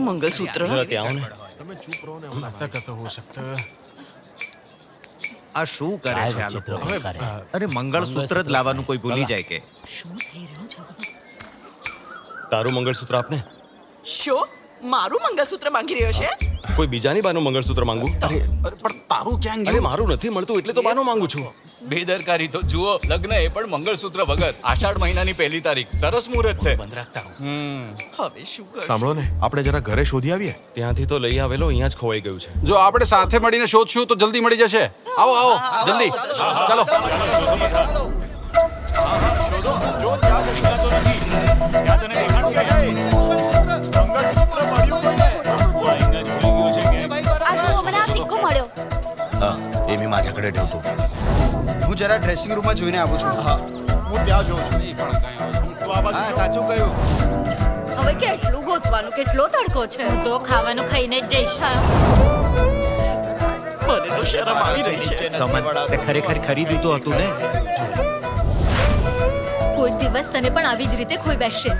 मंगलसूत्र जरा ત્યાં આવો ને. તમે ચૂપ રહો ને, ऐसा कैसे हो सकता है? આ શું કરે છે આ લોકો? અરે મંગળસૂત્ર જ લાવવાનું કોઈ ભૂલી જાય કે? શું થઈ રહ્યું છે? તારું મંગળસૂત્ર આપને. શો મારું મંગલસૂત્ર માંગી રહ્યો છે? કોઈ બીજાની બાનું મંગળસૂત્ર માંગુ? અરે પણ તારું ક્યાં અરે મારું નથી મળતું એટલે તો બાનું માંગુ છું. બેદરકારી તો જુઓ. લગ્ન એ પણ મંગળસૂત્ર વગર. આષાઢ મહિનાની 1 તારીખ. સરસ મુહૂર્ત છે. હવે શું કર? સાંભળો ને, આપણે જરા ઘરે શોધી આવીએ. ત્યાંથી તો લઈ આવેલો અહીંયા જ ખોવાઈ ગયું છે. જો આપણે સાથે મળીને શોધશું તો જલ્દી મળી જશે. આવો આવો જલ્દી ચાલો. એ મેં माझ्याकडे ठेवतो. હું જરા ડ્રેસિંગ રૂમમાં જોઈને આવું છું. સાચું કહ્યું. હવે કેટલું ગોતવાનું, કેટલો તડકો છે. તો ખાવાનું ખાઈને જ જઈશ. મને તો શરમ આવી રહી છે. સમન, તે ખરેખર ખરીદ્યું તો હતું ને? કોઈ દિવસ તને પણ આવી જ રીતે ખોઈ બેસશે.